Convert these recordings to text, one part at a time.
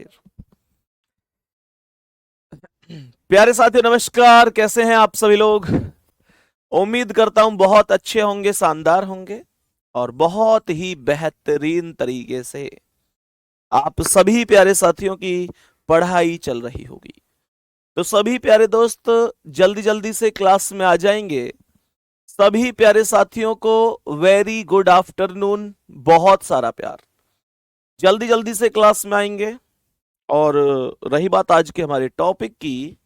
Share. प्यारे साथियों नमस्कार, कैसे हैं आप सभी लोग। उम्मीद करता हूं बहुत अच्छे होंगे, शानदार होंगे और बहुत ही बेहतरीन तरीके से आप सभी प्यारे साथियों की पढ़ाई चल रही होगी। तो सभी प्यारे दोस्त जल्दी जल्दी से क्लास में आ जाएंगे। सभी प्यारे साथियों को वेरी गुड आफ्टरनून, बहुत सारा प्यार। जल्दी जल्दी से क्लास में आएंगे। और रही बात आज के हमारे टॉपिक की,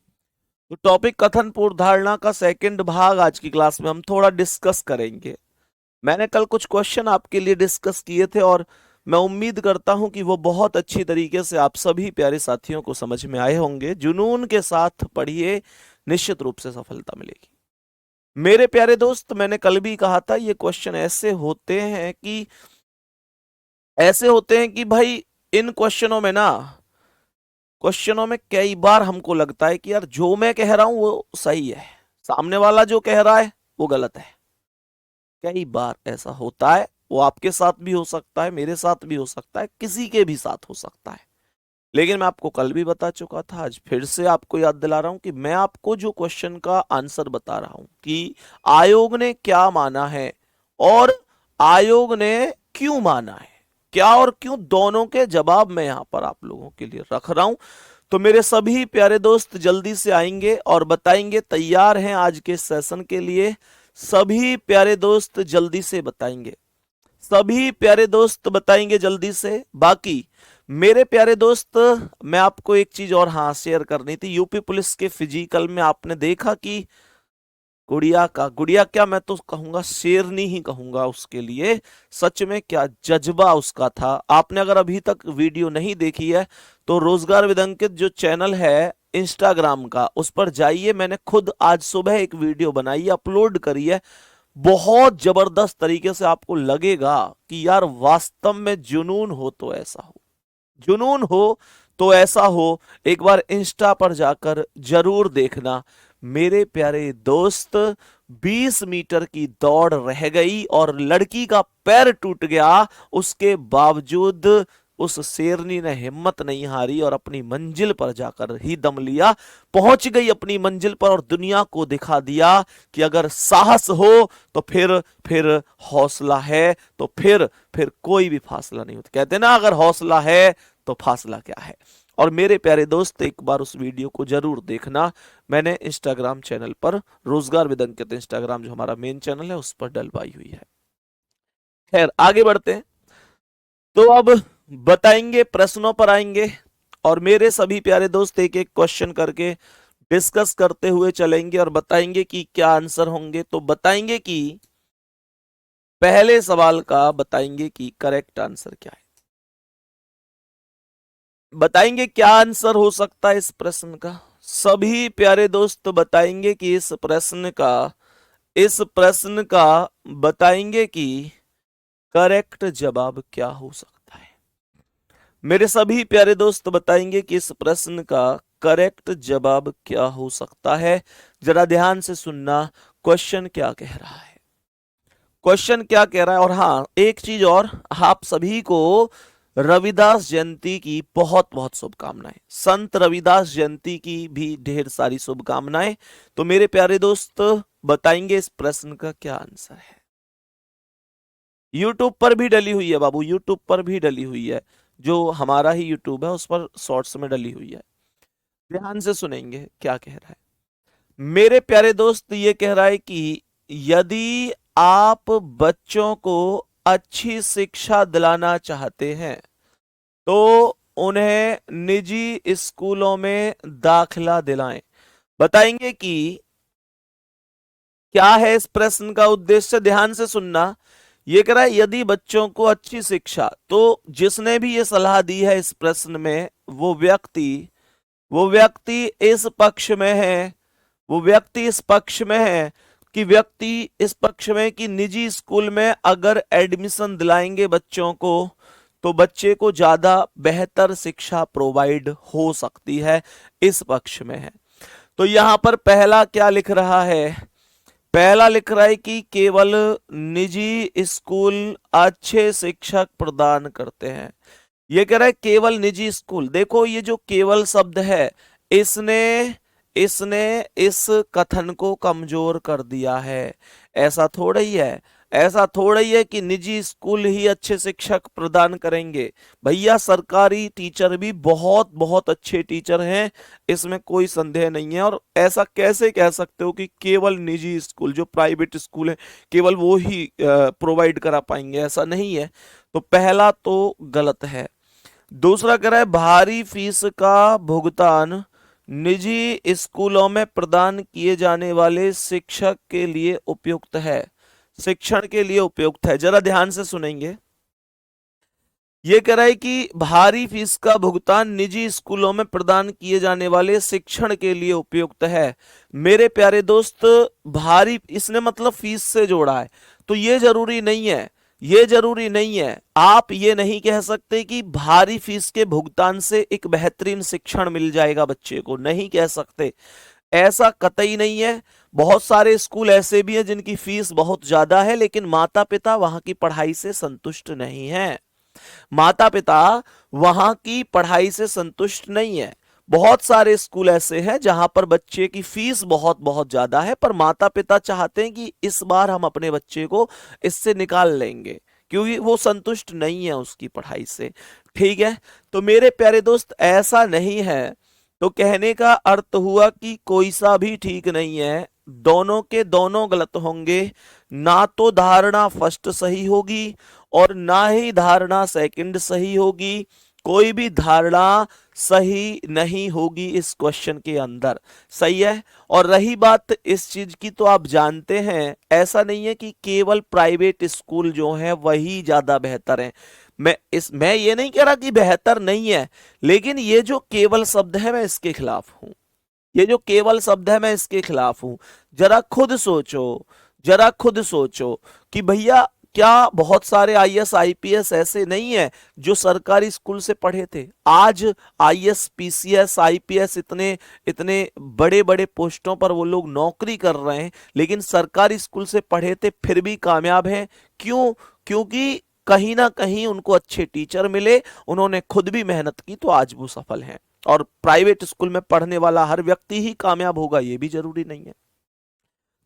तो टॉपिक कथन पूर्व धारणा का सेकंड भाग आज की क्लास में हम थोड़ा डिस्कस करेंगे। मैंने कल कुछ क्वेश्चन आपके लिए डिस्कस किए थे और मैं उम्मीद करता हूं कि वो बहुत अच्छी तरीके से आप सभी प्यारे साथियों को समझ में आए होंगे। जुनून के साथ पढ़िए, निश्चित रूप से सफलता मिलेगी। मेरे प्यारे दोस्त, मैंने कल भी कहा था ये क्वेश्चन ऐसे होते हैं कि भाई इन क्वेश्चनों में कई बार हमको लगता है कि यार जो मैं कह रहा हूं वो सही है, सामने वाला जो कह रहा है वो गलत है। कई बार ऐसा होता है, वो आपके साथ भी हो सकता है, मेरे साथ भी हो सकता है, किसी के भी साथ हो सकता है। लेकिन मैं आपको कल भी बता चुका था, आज फिर से आपको याद दिला रहा हूं कि मैं आपको जो क्वेश्चन का आंसर बता रहा हूं कि आयोग ने क्या माना है और आयोग ने क्यों माना है, क्या और क्यों, दोनों के जवाब मैं यहां पर आप लोगों के लिए रख रहा हूं। तो मेरे सभी प्यारे दोस्त जल्दी से आएंगे और बताएंगे। तैयार हैं आज के सेशन के लिए? सभी प्यारे दोस्त जल्दी से बताएंगे, सभी प्यारे दोस्त बताएंगे जल्दी से। बाकी मेरे प्यारे दोस्त, मैं आपको एक चीज और शेयर करनी थी। यूपी पुलिस के फिजिकल में आपने देखा कि गुड़िया क्या, मैं तो कहूंगा शेरनी ही कहूंगा उसके लिए। सच में क्या जज्बा उसका था। आपने अगर अभी तक वीडियो नहीं देखी है तो रोजगार विद अंकित जो चैनल है इंस्टाग्राम का, उस पर जाइए। मैंने खुद आज सुबह एक वीडियो बनाई, अपलोड करी है। बहुत जबरदस्त तरीके से आपको लगेगा कि यार वास्तव में जुनून हो तो ऐसा हो, जुनून हो तो ऐसा हो। एक बार इंस्टा पर जाकर जरूर देखना। मेरे प्यारे दोस्त, 20 मीटर की दौड़ रह गई और लड़की का पैर टूट गया। उसके बावजूद उस शेरनी ने हिम्मत नहीं हारी और अपनी मंजिल पर जाकर ही दम लिया। पहुंच गई अपनी मंजिल पर और दुनिया को दिखा दिया कि अगर साहस हो तो फिर हौसला है तो फिर कोई भी फासला नहीं होता। कहते ना, अगर हौसला है तो फासला क्या है। और मेरे प्यारे दोस्त, एक बार उस वीडियो को जरूर देखना। मैंने इंस्टाग्राम चैनल पर, रोजगार विद अंकित इंस्टाग्राम जो हमारा मेन चैनल है, उस पर डलवाई हुई है। खैर आगे बढ़ते हैं। तो अब बताएंगे, प्रश्नों पर आएंगे और मेरे सभी प्यारे दोस्त एक एक क्वेश्चन करके डिस्कस करते हुए चलेंगे और बताएंगे कि क्या आंसर होंगे। तो बताएंगे कि पहले सवाल का बताएंगे कि करेक्ट आंसर क्या है। बताएंगे क्या आंसर हो सकता है इस प्रश्न का। सभी प्यारे दोस्त बताएंगे कि इस प्रश्न का बताएंगे कि करेक्ट जवाब क्या हो सकता है। मेरे सभी प्यारे दोस्त बताएंगे कि इस प्रश्न का करेक्ट जवाब क्या हो सकता है। जरा ध्यान से सुनना, क्वेश्चन क्या कह रहा है, क्वेश्चन क्या कह रहा है। और हाँ, एक चीज और, आप सभी को रविदास जयंती की बहुत बहुत शुभकामनाएं। संत रविदास जयंती की भी ढेर सारी शुभकामनाएं। तो मेरे प्यारे दोस्त बताएंगे इस प्रश्न का क्या आंसर है। यूट्यूब पर भी डली हुई है बाबू, यूट्यूब पर भी डली हुई है, जो हमारा ही यूट्यूब है उस पर शॉर्ट्स में डली हुई है। ध्यान से सुनेंगे क्या कह रहा है। मेरे प्यारे दोस्त ये कह रहा है कि यदि आप बच्चों को अच्छी शिक्षा दिलाना चाहते हैं तो उन्हें निजी स्कूलों में दाखिला दिलाएं। बताएंगे कि क्या है इस प्रश्न का उद्देश्य। ध्यान से सुनना। ये कह रहा है यदि बच्चों को अच्छी शिक्षा, तो जिसने भी ये सलाह दी है इस प्रश्न में वो व्यक्ति इस पक्ष में है, वो व्यक्ति इस पक्ष में है कि व्यक्ति इस पक्ष में कि निजी स्कूल में अगर एडमिशन दिलाएंगे बच्चों को तो बच्चे को ज्यादा बेहतर शिक्षा प्रोवाइड हो सकती है, इस पक्ष में है। तो यहां पर पहला क्या लिख रहा है, पहला लिख रहा है कि केवल निजी स्कूल अच्छे शिक्षक प्रदान करते हैं। ये कह रहा है केवल निजी स्कूल। देखो ये जो केवल शब्द है, इसने इसने इस कथन को कमजोर कर दिया है। ऐसा थोड़ा ही है, ऐसा थोड़ा ही है कि निजी स्कूल ही अच्छे शिक्षक प्रदान करेंगे। भैया सरकारी टीचर भी बहुत बहुत अच्छे टीचर हैं, इसमें कोई संदेह नहीं है। और ऐसा कैसे कह सकते हो कि केवल निजी स्कूल, जो प्राइवेट स्कूल है, केवल वो ही प्रोवाइड करा पाएंगे? ऐसा नहीं है। तो पहला तो गलत है। दूसरा कह रहा है भारी फीस का भुगतान निजी स्कूलों में प्रदान किए जाने वाले शिक्षक के लिए उपयुक्त है, शिक्षण के लिए उपयुक्त है। जरा ध्यान से सुनेंगे। ये कह रहा है कि भारी फीस का भुगतान निजी स्कूलों में प्रदान किए जाने वाले शिक्षण के लिए उपयुक्त है। मेरे प्यारे दोस्त, भारी इसने मतलब फीस से जोड़ा है, तो ये जरूरी नहीं है, ये जरूरी नहीं है। आप ये नहीं कह सकते कि भारी फीस के भुगतान से एक बेहतरीन शिक्षण मिल जाएगा बच्चे को, नहीं कह सकते, ऐसा कतई नहीं है। बहुत सारे स्कूल ऐसे भी हैं जिनकी फीस बहुत ज्यादा है, लेकिन माता पिता वहां की पढ़ाई से संतुष्ट नहीं है, माता पिता वहां की पढ़ाई से संतुष्ट नहीं है। बहुत सारे स्कूल ऐसे हैं जहां पर बच्चे की फीस बहुत बहुत ज्यादा है, पर माता पिता चाहते हैं कि इस बार हम अपने बच्चे को इससे निकाल लेंगे, क्योंकि वो संतुष्ट नहीं है उसकी पढ़ाई से। ठीक है, तो मेरे प्यारे दोस्त ऐसा नहीं है। तो कहने का अर्थ हुआ कि कोई सा भी ठीक नहीं है, दोनों के दोनों गलत होंगे। ना तो धारणा फर्स्ट सही होगी और ना ही धारणा सेकंड सही होगी। कोई भी धारणा सही नहीं होगी इस क्वेश्चन के अंदर। सही है। और रही बात इस चीज की, तो आप जानते हैं ऐसा नहीं है कि केवल प्राइवेट स्कूल जो है वही ज्यादा बेहतर है। मैं ये नहीं कह रहा कि बेहतर नहीं है, लेकिन ये जो केवल शब्द है मैं इसके खिलाफ हूं, ये जो केवल शब्द है मैं इसके खिलाफ हूं। जरा खुद सोचो, जरा खुद सोचो कि भैया क्या बहुत सारे आईएएस आईपीएस ऐसे नहीं है जो सरकारी स्कूल से पढ़े थे? आज आईएएस पीसीएस आईपीएस इतने इतने बड़े बड़े पोस्टों पर वो लोग नौकरी कर रहे हैं, लेकिन सरकारी स्कूल से पढ़े थे फिर भी कामयाब हैं। क्यों? क्योंकि कहीं ना कहीं उनको अच्छे टीचर मिले, उन्होंने खुद भी मेहनत की, तो आज वो सफल हैं। और प्राइवेट स्कूल में पढ़ने वाला हर व्यक्ति ही कामयाब होगा ये भी जरूरी नहीं है।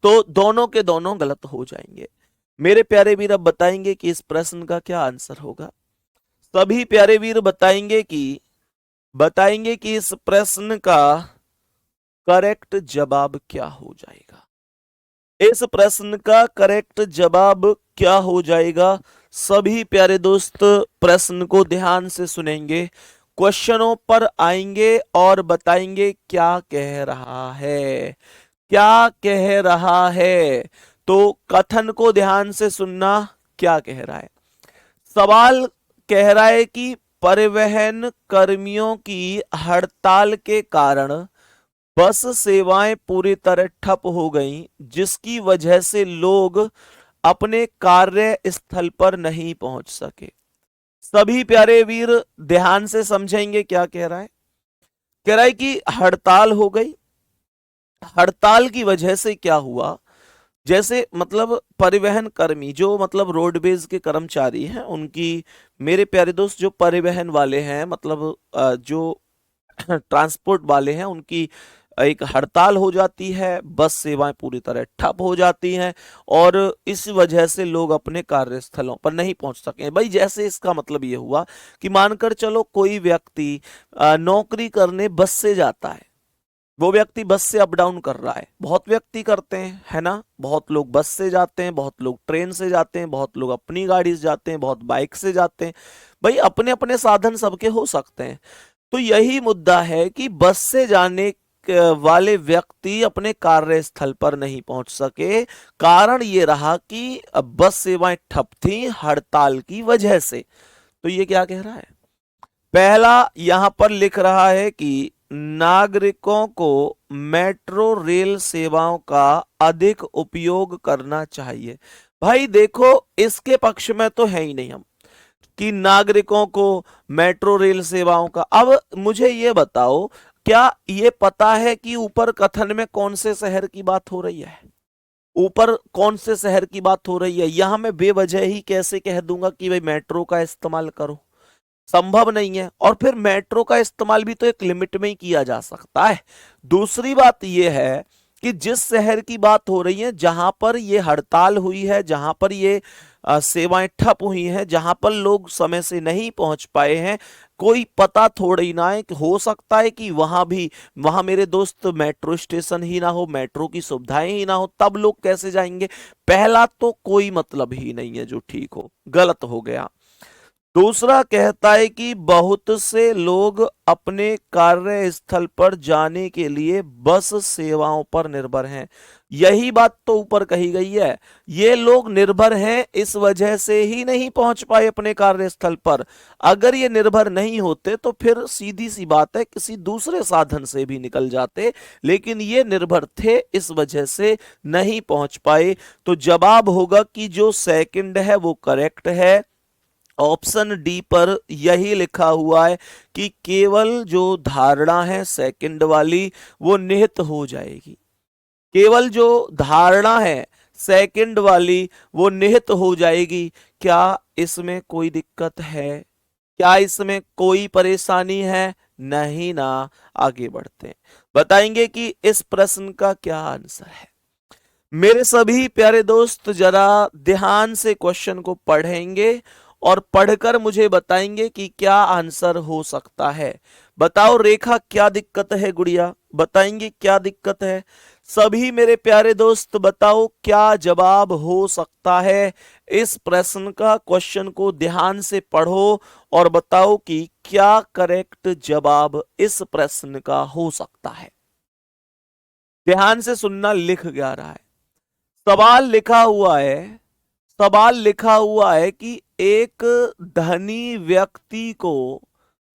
तो दोनों के दोनों गलत हो जाएंगे। मेरे प्यारे वीर अब बताएंगे कि इस प्रश्न का क्या आंसर होगा। सभी प्यारे वीर बताएंगे कि इस प्रश्न का करेक्ट जवाब क्या हो जाएगा। इस प्रश्न का करेक्ट जवाब क्या हो जाएगा? सभी प्यारे दोस्त प्रश्न को ध्यान से सुनेंगे, क्वेश्चनों पर आएंगे और बताएंगे क्या कह रहा है, क्या कह रहा है। तो कथन को ध्यान से सुनना, क्या कह रहा है। सवाल कह रहा है कि परिवहन कर्मियों की हड़ताल के कारण बस सेवाएं पूरी तरह ठप हो गईं, जिसकी वजह से लोग अपने कार्य स्थल पर नहीं पहुंच सके। सभी प्यारे वीर ध्यान से समझेंगे क्या कह रहा है। कह रहा है कि हड़ताल हो गई, हड़ताल की वजह से क्या हुआ, जैसे मतलब परिवहन कर्मी जो मतलब रोडवेज के कर्मचारी हैं, उनकी, मेरे प्यारे दोस्त जो परिवहन वाले हैं, मतलब जो ट्रांसपोर्ट वाले हैं, उनकी एक हड़ताल हो जाती है, बस सेवाएं पूरी तरह ठप हो जाती हैं और इस वजह से लोग अपने कार्यस्थलों पर नहीं पहुंच सके। भाई जैसे इसका मतलब ये हुआ कि मानकर चलो कोई व्यक्ति नौकरी करने बस से जाता है, वो व्यक्ति बस से अप डाउन कर रहा है, बहुत व्यक्ति करते हैं, है ना, बहुत लोग बस से जाते हैं, बहुत लोग ट्रेन से जाते हैं, बहुत लोग अपनी गाड़ी से जाते हैं, बहुत बाइक से जाते हैं। भाई अपने अपने साधन सबके हो सकते हैं। तो यही मुद्दा है कि बस से जाने वाले व्यक्ति अपने कार्यस्थल पर नहीं पहुंच सके। कारण ये रहा कि बस सेवाएं ठप थी हड़ताल की वजह से। तो ये क्या कह रहा है? पहला यहां पर लिख रहा है कि नागरिकों को मेट्रो रेल सेवाओं का अधिक उपयोग करना चाहिए। भाई देखो इसके पक्ष में तो है ही नहीं हम कि नागरिकों को मेट्रो रेल सेवाओं का। अब मुझे ये बताओ, क्या ये पता है कि ऊपर कथन में कौन से शहर की बात हो रही है? ऊपर कौन से शहर की बात हो रही है? यहां मैं बेवजह ही कैसे कह दूंगा कि भाई मेट्रो का इस्तेमाल करो? संभव नहीं है। और फिर मेट्रो का इस्तेमाल भी तो एक लिमिट में ही किया जा सकता है। दूसरी बात यह है कि जिस शहर की बात हो रही है, जहां पर ये हड़ताल हुई है, जहां पर ये सेवाएं ठप हुई हैं, जहां पर लोग समय से नहीं पहुंच पाए हैं, कोई पता थोड़ी ना है कि हो सकता है कि वहां मेरे दोस्त मेट्रो स्टेशन ही ना हो, मेट्रो की सुविधाएं ही ना हो, तब लोग कैसे जाएंगे? पहला तो कोई मतलब ही नहीं है जो ठीक हो, गलत हो गया। दूसरा कहता है कि बहुत से लोग अपने कार्यस्थल पर जाने के लिए बस सेवाओं पर निर्भर हैं। यही बात तो ऊपर कही गई है। ये लोग निर्भर हैं, इस वजह से ही नहीं पहुंच पाए अपने कार्यस्थल पर। अगर ये निर्भर नहीं होते तो फिर सीधी सी बात है, किसी दूसरे साधन से भी निकल जाते, लेकिन ये निर्भर थे, इस वजह से नहीं पहुंच पाए। तो जवाब होगा कि जो सेकंड है वो करेक्ट है। ऑप्शन डी पर यही लिखा हुआ है कि केवल जो धारणा है सेकंड वाली, वो निहित हो जाएगी। केवल जो धारणा है सेकंड वाली, वो निहित हो जाएगी। क्या इसमें कोई दिक्कत है? क्या इसमें कोई परेशानी है? नहीं ना। आगे बढ़ते हैं, बताएंगे कि इस प्रश्न का क्या आंसर है। मेरे सभी प्यारे दोस्त जरा ध्यान से क्वेश्चन को पढ़ेंगे और पढ़कर मुझे बताएंगे कि क्या आंसर हो सकता है। बताओ रेखा, क्या दिक्कत है? गुड़िया बताएंगे क्या दिक्कत है। सभी मेरे प्यारे दोस्त बताओ क्या जवाब हो सकता है इस प्रश्न का। क्वेश्चन को ध्यान से पढ़ो और बताओ कि क्या करेक्ट जवाब इस प्रश्न का हो सकता है। ध्यान से सुनना, लिख क्या रहा है। सवाल लिखा हुआ है, सवाल लिखा हुआ है कि एक धनी व्यक्ति को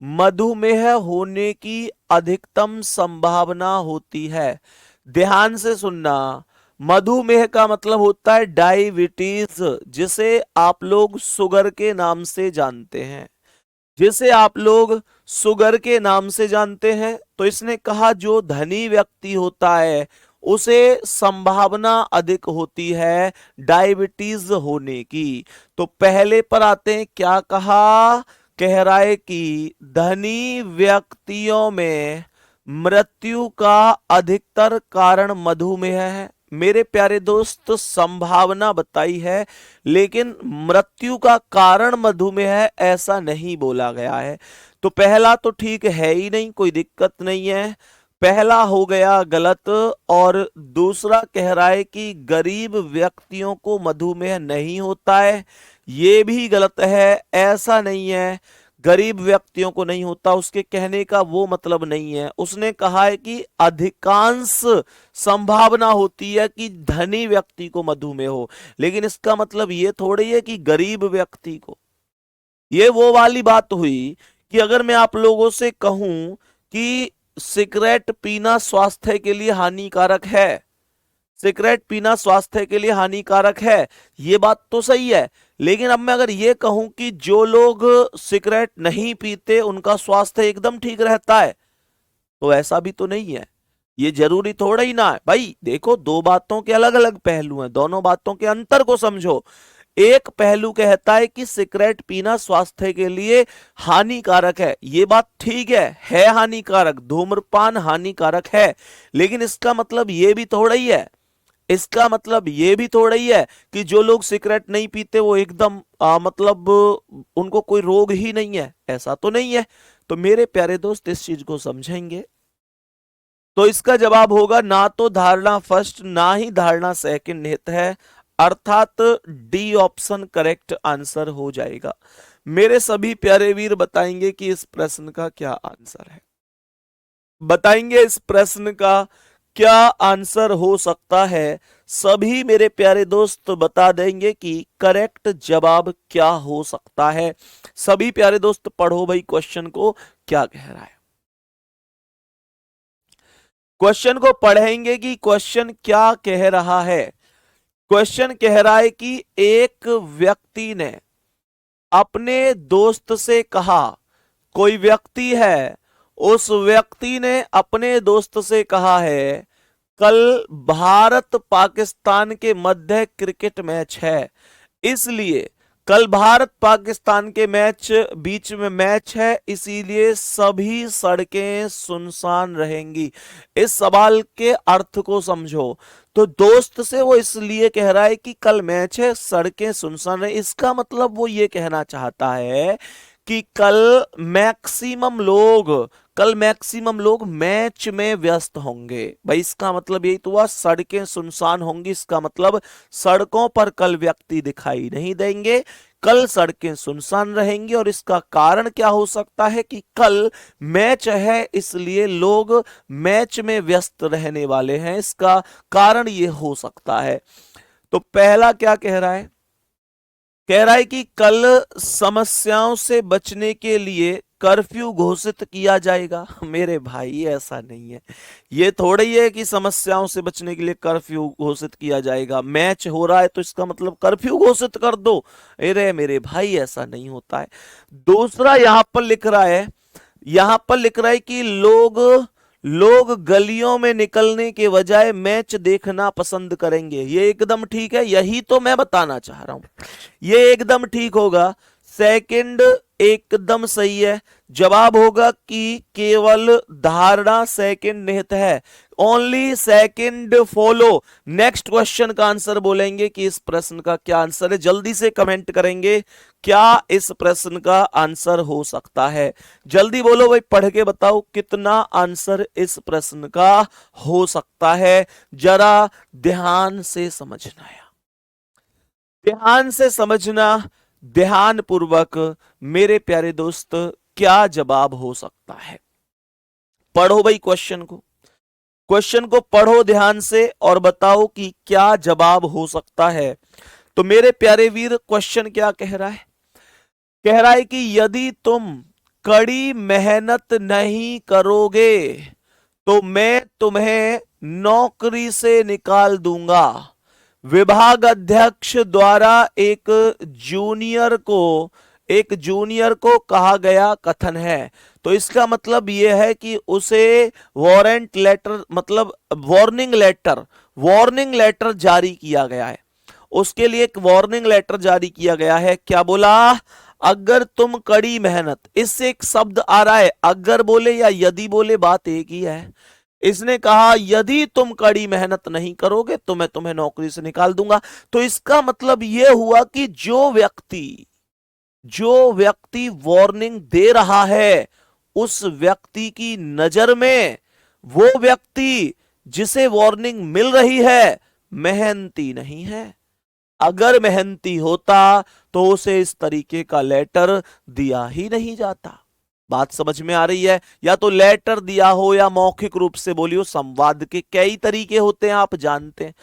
मधुमेह होने की अधिकतम संभावना होती है। ध्यान से सुनना, मधुमेह का मतलब होता है डायबिटीज, जिसे आप लोग शुगर के नाम से जानते हैं, जिसे आप लोग शुगर के नाम से जानते हैं। तो इसने कहा जो धनी व्यक्ति होता है उसे संभावना अधिक होती है डायबिटीज होने की। तो पहले पर आते हैं, क्या कहा? कह रहा है कि धनी व्यक्तियों में मृत्यु का अधिकतर कारण मधुमेह है। मेरे प्यारे दोस्त संभावना बताई है, लेकिन मृत्यु का कारण मधुमेह है ऐसा नहीं बोला गया है। तो पहला तो ठीक है ही नहीं, कोई दिक्कत नहीं है, पहला हो गया गलत। और दूसरा कह रहा है कि गरीब व्यक्तियों को मधुमेह नहीं होता है, ये भी गलत है, ऐसा नहीं है, गरीब व्यक्तियों को नहीं होता। उसके कहने का वो मतलब नहीं है। उसने कहा है कि अधिकांश संभावना होती है कि धनी व्यक्ति को मधुमेह हो, लेकिन इसका मतलब ये थोड़ी है कि गरीब व्यक्ति को। ये वो वाली बात हुई कि अगर मैं आप लोगों से कहूं कि सिगरेट पीना स्वास्थ्य के लिए हानिकारक है, सिगरेट पीना स्वास्थ्य के लिए हानिकारक है, ये बात तो सही है। लेकिन अब मैं अगर ये कहूं कि जो लोग सिगरेट नहीं पीते उनका स्वास्थ्य एकदम ठीक रहता है, तो ऐसा भी तो नहीं है। ये जरूरी थोड़ा ही ना है भाई। देखो, दो बातों के अलग अलग पहलू हैं, दोनों बातों के अंतर को समझो। एक पहलू कहता है कि सिगरेट पीना स्वास्थ्य के लिए हानिकारक है, ये बात ठीक है हानिकारक, धूम्रपान हानिकारक है। लेकिन इसका मतलब ये भी थोड़ा ही है, इसका मतलब ये भी थोड़ा ही है कि जो लोग सिगरेट नहीं पीते वो एकदम मतलब उनको कोई रोग ही नहीं है, ऐसा तो नहीं है। तो मेरे प्यारे दोस्त इस चीज को समझेंगे। तो इसका जवाब होगा ना तो धारणा फर्स्ट ना ही धारणा सेकंड निहित है, अर्थात डी ऑप्शन करेक्ट आंसर हो जाएगा। मेरे सभी प्यारे वीर बताएंगे कि इस प्रश्न का क्या आंसर है। बताएंगे इस प्रश्न का क्या आंसर हो सकता है। सभी मेरे प्यारे दोस्त बता देंगे कि करेक्ट जवाब क्या हो सकता है। सभी प्यारे दोस्त पढ़ो भाई क्वेश्चन को क्या कह रहा है। क्वेश्चन को पढ़ेंगे कि क्वेश्चन क्या कह रहा है। क्वेश्चन कह रहा है कि एक व्यक्ति ने अपने दोस्त से कहा, कोई व्यक्ति है, उस व्यक्ति ने अपने दोस्त से कहा है कल भारत पाकिस्तान के मध्य क्रिकेट मैच है, इसलिए कल भारत पाकिस्तान के बीच में मैच है, इसीलिए सभी सड़कें सुनसान रहेंगी। इस सवाल के अर्थ को समझो। तो दोस्त से वो इसलिए कह रहा है कि कल मैच है, सड़कें सुनसान रहे, इसका मतलब वो ये कहना चाहता है कि कल मैक्सिमम लोग मैच में व्यस्त होंगे। भाई इसका मतलब यही तो हुआ, सड़कें सुनसान होंगी, इसका मतलब सड़कों पर कल व्यक्ति दिखाई नहीं देंगे, कल सड़कें सुनसान रहेंगी। और इसका कारण क्या हो सकता है कि कल मैच है, इसलिए लोग मैच में व्यस्त रहने वाले हैं, इसका कारण ये हो सकता है। तो पहला क्या कह रहा है? कह रहा है कि कल समस्याओं से बचने के लिए कर्फ्यू घोषित किया जाएगा। मेरे भाई ऐसा नहीं है, ये थोड़ा ही है कि समस्याओं से बचने के लिए कर्फ्यू घोषित किया जाएगा। मैच हो रहा है तो इसका मतलब कर्फ्यू घोषित कर दो। अरे मेरे भाई ऐसा नहीं होता है। दूसरा यहां पर लिख रहा है कि लोग गलियों में निकलने के बजाय मैच देखना पसंद करेंगे। ये एकदम ठीक है, यही तो मैं बताना चाह रहा हूं, ये एकदम ठीक होगा। सेकंड एकदम सही है। जवाब होगा कि केवल धारणा सेकंड निहित है, only second follow. Next question का आंसर बोलेंगे कि इस प्रश्न का क्या आंसर है, जल्दी से कमेंट करेंगे क्या इस प्रश्न का आंसर हो सकता है। जल्दी बोलो भाई, पढ़ के बताओ कितना आंसर इस प्रश्न का हो सकता है। जरा ध्यान से समझना है, ध्यान से समझना, ध्यान पूर्वक मेरे प्यारे दोस्त, क्या जवाब हो सकता है। पढ़ो भाई क्वेश्चन को पढ़ो ध्यान से और बताओ कि क्या जवाब हो सकता है। तो मेरे प्यारे वीर, क्वेश्चन क्या कह रहा है? कह रहा है कि यदि तुम कड़ी मेहनत नहीं करोगे तो मैं तुम्हें नौकरी से निकाल दूंगा। विभाग अध्यक्ष द्वारा एक जूनियर को कहा गया कथन है। तो इसका मतलब यह है कि उसे वारंट लेटर मतलब वार्निंग लेटर जारी किया गया है, उसके लिए एक वार्निंग लेटर जारी किया गया है। क्या बोला? अगर तुम कड़ी मेहनत, इससे एक शब्द आ रहा है, अगर बोले या यदि बोले बात एक ही है। इसने कहा यदि तुम कड़ी मेहनत नहीं करोगे तो मैं तुम्हें नौकरी से निकाल दूंगा। तो इसका मतलब यह हुआ कि जो व्यक्ति वार्निंग दे रहा है, उस व्यक्ति की नजर में वो व्यक्ति जिसे वार्निंग मिल रही है मेहनती नहीं है। अगर मेहनती होता तो उसे इस तरीके का लेटर दिया ही नहीं जाता। बात समझ में आ रही है? या तो लेटर दिया हो या मौखिक रूप से बोली हो, संवाद के कई तरीके होते हैं, आप जानते हैं।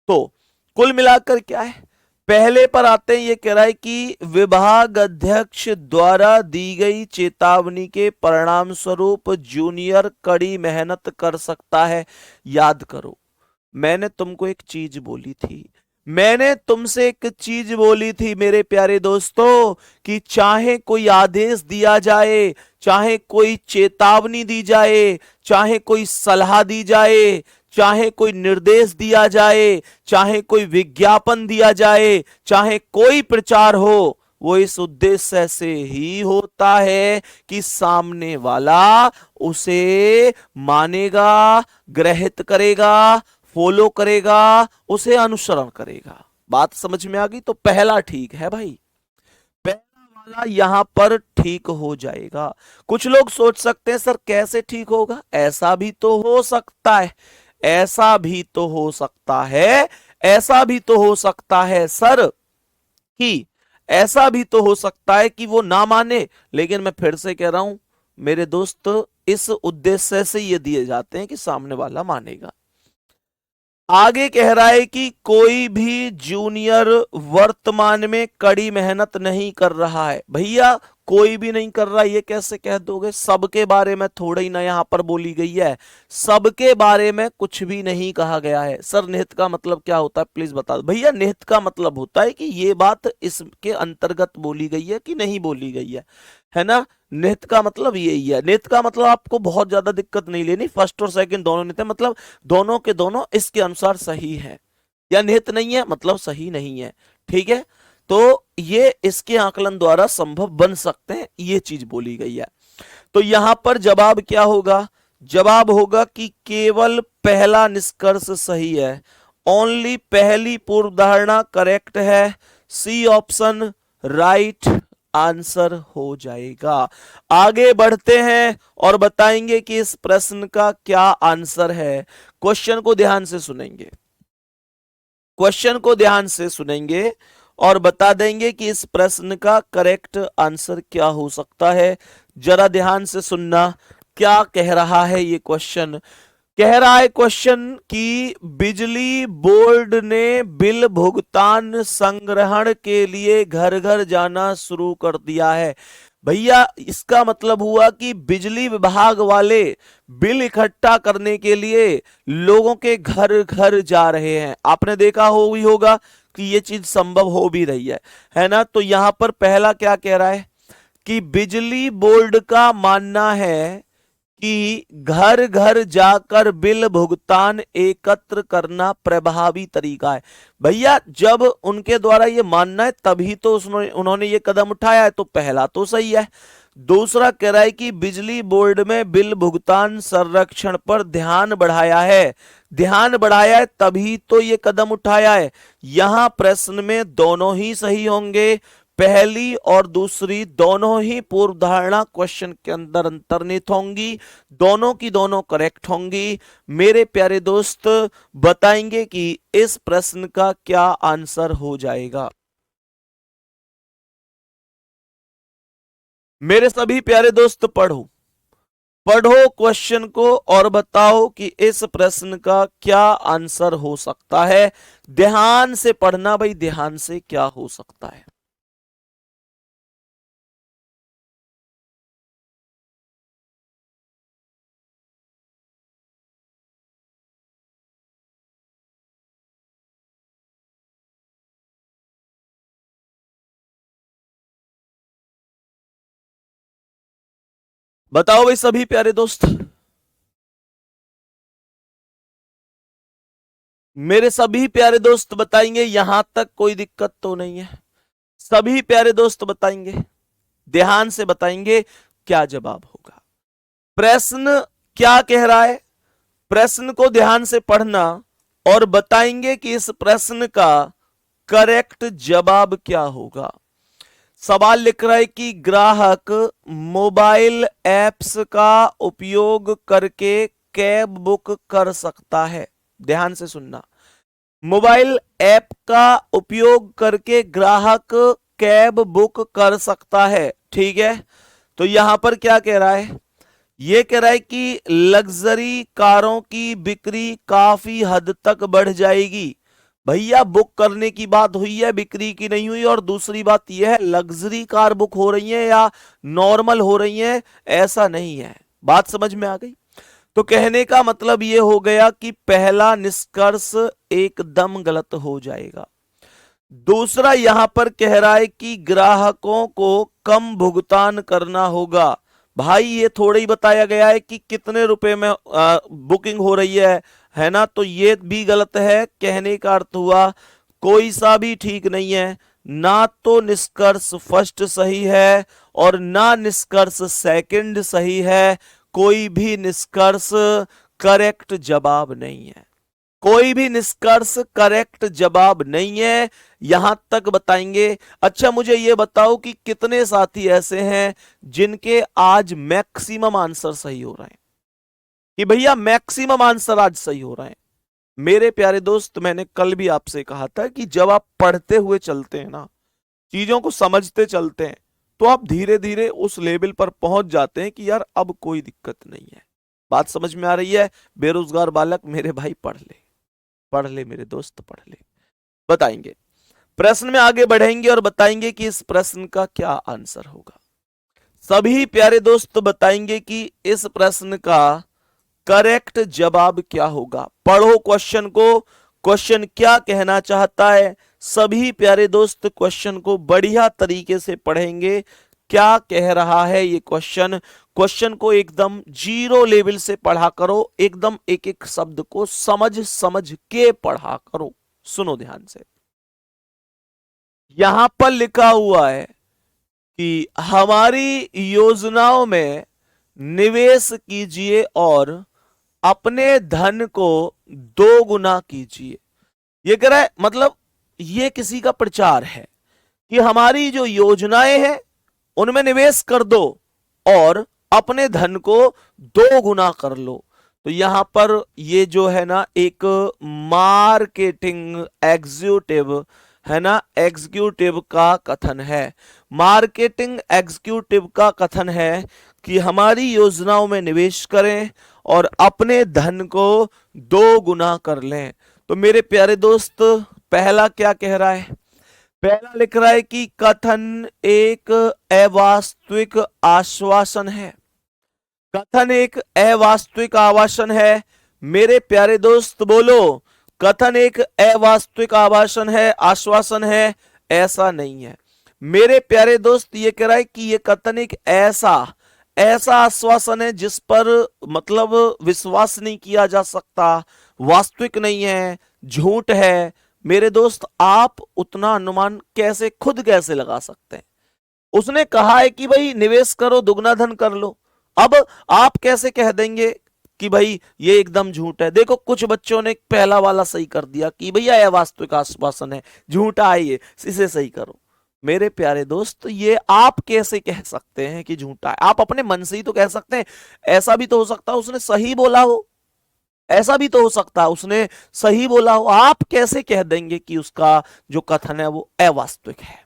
तो कुल मिलाकर क्या है, पहले पर आते हैं। ये कह रहा है कि विभाग अध्यक्ष द्वारा दी गई चेतावनी के परिणाम स्वरूप जूनियर कड़ी मेहनत कर सकता है। याद करो, मैंने तुमको एक चीज बोली थी, मैंने तुमसे एक चीज बोली थी मेरे प्यारे दोस्तों, कि चाहे कोई आदेश दिया जाए, चाहे कोई चेतावनी दी जाए, चाहे कोई सलाह दी जाए, चाहे कोई निर्देश दिया जाए, चाहे कोई विज्ञापन दिया जाए, चाहे कोई प्रचार हो, वो इस उद्देश्य से ही होता है कि सामने वाला उसे मानेगा, ग्रहित करेगा, फॉलो करेगा, उसे अनुसरण करेगा। बात समझ में आ गई? तो पहला ठीक है भाई, पहला वाला यहां पर ठीक हो जाएगा। कुछ लोग सोच सकते हैं सर कैसे ठीक होगा? ऐसा भी तो हो सकता है, ऐसा भी तो हो सकता है, ऐसा भी तो हो सकता है सर कि ऐसा भी तो हो सकता है कि वो ना माने। लेकिन मैं फिर से कह रहा हूं मेरे दोस्त, इस उद्देश्य से ये दिए जाते हैं कि सामने वाला मानेगा। आगे कह रहा है कि कोई भी जूनियर वर्तमान में कड़ी मेहनत नहीं कर रहा है। भैया कोई भी नहीं कर रहा, ये कैसे कह दोगे? सबके बारे में थोड़ा ही ना यहां पर बोली गई है, सबके बारे में कुछ भी नहीं कहा गया है। सर निहित का मतलब क्या होता है, प्लीज बता दो। भैया निहित का मतलब होता है कि ये बात इसके अंतर्गत बोली गई है कि नहीं बोली गई है ना? निहित का मतलब यही है। निहित का मतलब आपको बहुत ज्यादा दिक्कत नहीं लेनी, फर्स्ट और सेकंड दोनों निहित है, मतलब दोनों के दोनों इसके अनुसार सही है, या निहित नहीं है मतलब सही नहीं है। ठीक है, तो ये इसके आकलन द्वारा संभव बन सकते हैं, ये चीज बोली गई है। तो यहां पर जवाब क्या होगा? जवाब होगा कि केवल पहला निष्कर्ष सही है, ओनली पहली पूर्व धारणा करेक्ट है। सी ऑप्शन राइट आंसर हो जाएगा। आगे बढ़ते हैं और बताएंगे कि इस प्रश्न का क्या आंसर है। क्वेश्चन को ध्यान से सुनेंगे, क्वेश्चन को ध्यान से सुनेंगे और बता देंगे कि इस प्रश्न का करेक्ट आंसर क्या हो सकता है। जरा ध्यान से सुनना, क्या कह रहा है ये क्वेश्चन? कह रहा है क्वेश्चन कि बिजली बोर्ड ने बिल भुगतान संग्रहण के लिए घर घर जाना शुरू कर दिया है। भैया इसका मतलब हुआ कि बिजली विभाग वाले बिल इकट्ठा करने के लिए लोगों के घर घर जा रहे हैं। आपने देखा होगा कि ये चीज संभव हो भी रही है ना? तो यहां पर पहला क्या कह रहा है कि बिजली बोर्ड का मानना है कि घर घर जाकर बिल भुगतान एकत्र करना प्रभावी तरीका है। भैया जब उनके द्वारा ये मानना है तभी तो उन्होंने ये कदम उठाया है, तो पहला तो सही है। दूसरा कह रहा है कि बिजली बोर्ड में बिल भुगतान संरक्षण पर ध्यान बढ़ाया है, ध्यान बढ़ाया है तभी तो ये कदम उठाया है। यहां प्रश्न में दोनों ही सही होंगे, पहली और दूसरी दोनों ही पूर्व धारणा क्वेश्चन के अंदर अंतर्निहित होंगी, दोनों की दोनों करेक्ट होंगी। मेरे प्यारे दोस्त बताएंगे कि इस प्रश्न का क्या आंसर हो जाएगा। मेरे सभी प्यारे दोस्त पढ़ो, पढ़ो क्वेश्चन को और बताओ कि इस प्रश्न का क्या आंसर हो सकता है। ध्यान से पढ़ना भाई, ध्यान से, क्या हो सकता है। बताओ भाई सभी प्यारे दोस्त, मेरे सभी प्यारे दोस्त बताएंगे, यहां तक कोई दिक्कत तो नहीं है? सभी प्यारे दोस्त बताएंगे, ध्यान से बताएंगे क्या जवाब होगा। प्रश्न क्या कह रहा है, प्रश्न को ध्यान से पढ़ना और बताएंगे कि इस प्रश्न का करेक्ट जवाब क्या होगा। सवाल लिख रहा है कि ग्राहक मोबाइल ऐप्स का उपयोग करके कैब बुक कर सकता है। ध्यान से सुनना, मोबाइल ऐप का उपयोग करके ग्राहक कैब बुक कर सकता है, ठीक है। तो यहां पर क्या कह रहा है, यह कह रहा है कि लग्जरी कारों की बिक्री काफी हद तक बढ़ जाएगी। भैया बुक करने की बात हुई है, बिक्री की नहीं हुई। और दूसरी बात यह है, लग्जरी कार बुक हो रही है या नॉर्मल हो रही है, ऐसा नहीं है। बात समझ में आ गई? तो कहने का मतलब यह हो गया कि पहला निष्कर्ष एकदम गलत हो जाएगा। दूसरा यहां पर कह रहा है कि ग्राहकों को कम भुगतान करना होगा। भाई ये थोड़ा ही बताया गया है कि कितने रुपए में बुकिंग हो रही है ना? तो ये भी गलत है। कहने का अर्थ हुआ कोई सा भी ठीक नहीं है, ना तो निष्कर्ष फर्स्ट सही है और ना निष्कर्ष सेकंड सही है। कोई भी निष्कर्ष करेक्ट जवाब नहीं है, कोई भी निष्कर्ष करेक्ट जवाब नहीं है। यहां तक बताएंगे। अच्छा मुझे यह बताओ कि कितने साथी ऐसे हैं जिनके आज मैक्सिमम आंसर सही हो रहे हैं, कि भैया मैक्सिमम आंसर आज सही हो रहे हैं। मेरे प्यारे दोस्त, मैंने कल भी आपसे कहा था कि जब आप पढ़ते हुए चलते हैं ना, चीजों को समझते चलते हैं, तो आप धीरे धीरे उस लेवल पर पहुंच जाते हैं कि यार अब कोई दिक्कत नहीं है। बात समझ में आ रही है? बेरोजगार बालक मेरे भाई पढ़ ले, पढ़ ले मेरे दोस्त, पढ़ ले। बताएंगे, प्रश्न में आगे बढ़ेंगे और बताएंगे कि इस प्रश्न का क्या आंसर होगा। सभी प्यारे दोस्त बताएंगे कि इस प्रश्न का करेक्ट जवाब क्या होगा। पढ़ो क्वेश्चन को, क्वेश्चन क्या कहना चाहता है। सभी प्यारे दोस्त क्वेश्चन को बढ़िया तरीके से पढ़ेंगे, क्या कह रहा है ये क्वेश्चन। क्वेश्चन को एकदम जीरो लेवल से पढ़ा करो, एकदम एक एक शब्द को समझ समझ के पढ़ा करो। सुनो ध्यान से। यहां पर लिखा हुआ है कि हमारी योजनाओं में निवेश कीजिए और अपने धन को 2 गुना कीजिए। ये कह रहा है, मतलब ये किसी का प्रचार है कि हमारी जो योजनाएं हैं उनमें निवेश कर दो और अपने धन को 2 गुना कर लो। तो यहां पर ये जो है ना, एक मार्केटिंग एग्जीक्यूटिव है ना, एग्जीक्यूटिव का कथन है। मार्केटिंग एग्जीक्यूटिव का कथन है कि हमारी योजनाओं में निवेश करें और अपने धन को 2 गुना कर लें। तो मेरे प्यारे दोस्त, पहला क्या कह रहा है? पहला लिख रहा है कि कथन एक अवास्तविक आश्वासन है। कथन एक अवास्तविक आवासन है। मेरे प्यारे दोस्त बोलो, कथन एक अवास्तविक आवासन है, आश्वासन है? ऐसा नहीं है मेरे प्यारे दोस्त। ये कह रहा है कि ये कथन एक ऐसा आश्वासन है जिस पर मतलब विश्वास नहीं किया जा सकता, वास्तविक नहीं है, झूठ है। मेरे दोस्त, आप उतना अनुमान खुद कैसे लगा सकते हैं? उसने कहा है कि भाई निवेश करो, दुगना धन कर लो। अब आप कैसे कह देंगे कि भाई ये एकदम झूठ है? देखो, कुछ बच्चों ने पहला वाला सही कर दिया कि भैया यह वास्तविक आश्वासन है, झूठा है ये, इसे सही करो। मेरे प्यारे दोस्त, ये आप कैसे कह सकते हैं कि झूठा है? आप अपने मन से ही तो कह सकते हैं। ऐसा भी तो हो सकता है उसने सही बोला हो, ऐसा भी तो हो सकता है उसने सही बोला हो। आप कैसे कह देंगे कि उसका जो कथन है वो अवास्तविक है?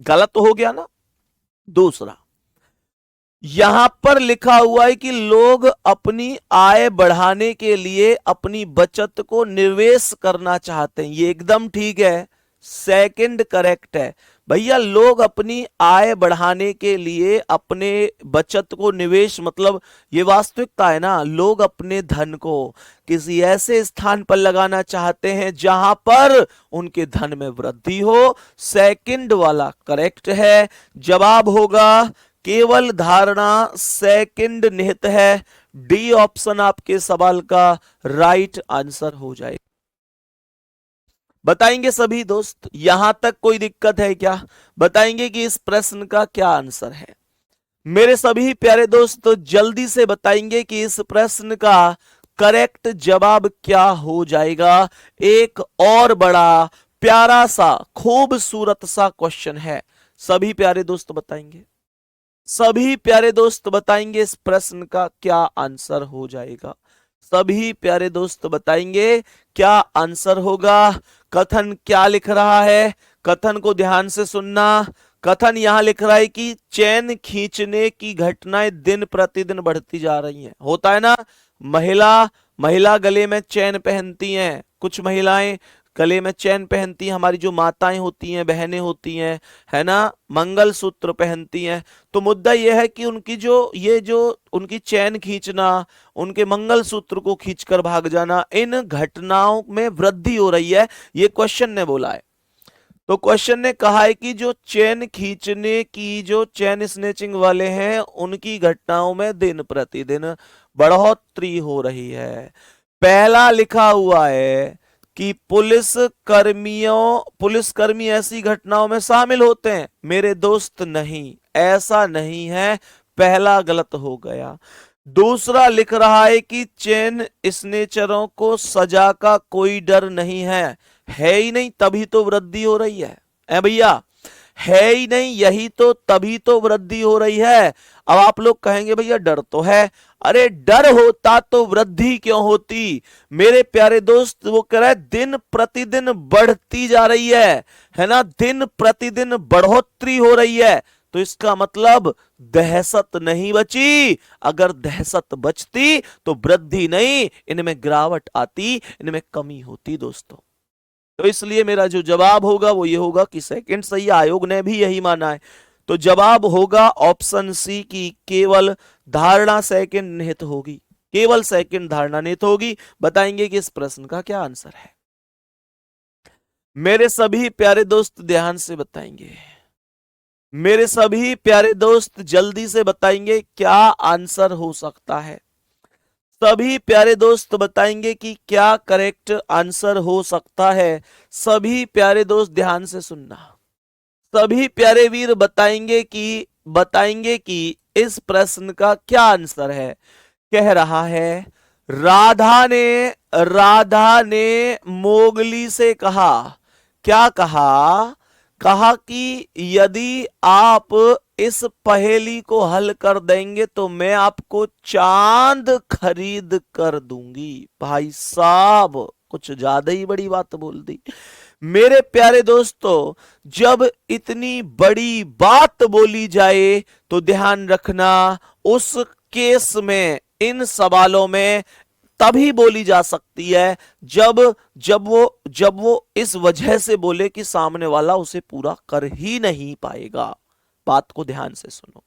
गलत तो हो गया ना। दूसरा, यहां पर लिखा हुआ है कि लोग अपनी आय बढ़ाने के लिए अपनी बचत को निवेश करना चाहते हैं। ये एकदम ठीक है, सेकंड करेक्ट है। भैया, लोग अपनी आय बढ़ाने के लिए अपने बचत को निवेश, मतलब ये वास्तविकता है ना। लोग अपने धन को किसी ऐसे स्थान पर लगाना चाहते हैं जहां पर उनके धन में वृद्धि हो। सेकंड वाला करेक्ट है। जवाब होगा केवल धारणा, सेकंड निहित है। डी ऑप्शन आपके सवाल का राइट आंसर हो जाए। बताएंगे सभी दोस्त, यहां तक कोई दिक्कत है क्या? बताएंगे कि इस प्रश्न का क्या आंसर है? मेरे सभी प्यारे दोस्त जल्दी से बताएंगे कि इस प्रश्न का करेक्ट जवाब क्या हो जाएगा। एक और बड़ा प्यारा सा खूबसूरत सा क्वेश्चन है। सभी प्यारे दोस्त बताएंगे, सभी प्यारे दोस्त बताएंगे इस प्रश्न का क्या आंसर हो जाएगा। सभी प्यारे दोस्त बताएंगे क्या आंसर होगा। कथन क्या लिख रहा है? कथन को ध्यान से सुनना। कथन यहां लिख रहा है कि चैन खींचने की घटनाएं दिन प्रतिदिन बढ़ती जा रही हैं। होता है ना, महिला गले में चैन पहनती हैं, कुछ महिलाएं गले में चैन पहनती हैं, हमारी जो माताएं होती हैं, बहनें होती हैं, है ना, मंगलसूत्र पहनती हैं। तो मुद्दा यह है कि उनकी जो उनकी चैन खींचना, उनके मंगलसूत्र को खींचकर भाग जाना, इन घटनाओं में वृद्धि हो रही है। ये क्वेश्चन ने बोला है। तो क्वेश्चन ने कहा है कि जो चैन खींचने की, जो चैन स्नेचिंग वाले हैं, उनकी घटनाओं में दिन प्रतिदिन बढ़ोतरी हो रही है। पहला लिखा हुआ है कि पुलिसकर्मी ऐसी घटनाओं में शामिल होते हैं। मेरे दोस्त, नहीं, ऐसा नहीं है, पहला गलत हो गया। दूसरा लिख रहा है कि चेन स्नेचरों को सजा का कोई डर नहीं है ही नहीं, तभी तो वृद्धि हो रही है भैया, है ही नहीं, यही तो तभी तो वृद्धि हो रही है। अब आप लोग कहेंगे भैया डर तो है। अरे डर होता तो वृद्धि क्यों होती? मेरे प्यारे दोस्त, वो कह रहा है दिन प्रतिदिन बढ़ती जा रही है ना, दिन प्रतिदिन बढ़ोतरी हो रही है। तो इसका मतलब दहशत नहीं बची। अगर दहशत बचती तो वृद्धि नहीं, इनमें गिरावट आती, इनमें कमी होती दोस्तों। तो इसलिए मेरा जो जवाब होगा वो ये होगा कि सेकंड सही, आयोग ने भी यही माना है। तो जवाब होगा ऑप्शन सी की केवल धारणा सेकंड निहित होगी, केवल सेकंड धारणा निहित होगी। बताएंगे कि इस प्रश्न का क्या आंसर है। मेरे सभी प्यारे दोस्त ध्यान से बताएंगे, मेरे सभी प्यारे दोस्त जल्दी से बताएंगे क्या आंसर हो सकता है। सभी प्यारे दोस्त बताएंगे कि क्या करेक्ट आंसर हो सकता है। सभी प्यारे दोस्त ध्यान से सुनना। सभी प्यारे वीर बताएंगे कि इस प्रश्न का क्या आंसर है। कह रहा है, राधा ने मोगली से कहा। क्या कहा? कहा कि यदि आप इस पहेली को हल कर देंगे तो मैं आपको चांद खरीद कर दूंगी। भाई साहब, कुछ ज्यादा ही बड़ी बात बोल दी। मेरे प्यारे दोस्तों, जब इतनी बड़ी बात बोली जाए तो ध्यान रखना, उस केस में, इन सवालों में तभी बोली जा सकती है जब जब वो इस वजह से बोले कि सामने वाला उसे पूरा कर ही नहीं पाएगा। बात को ध्यान से सुनो।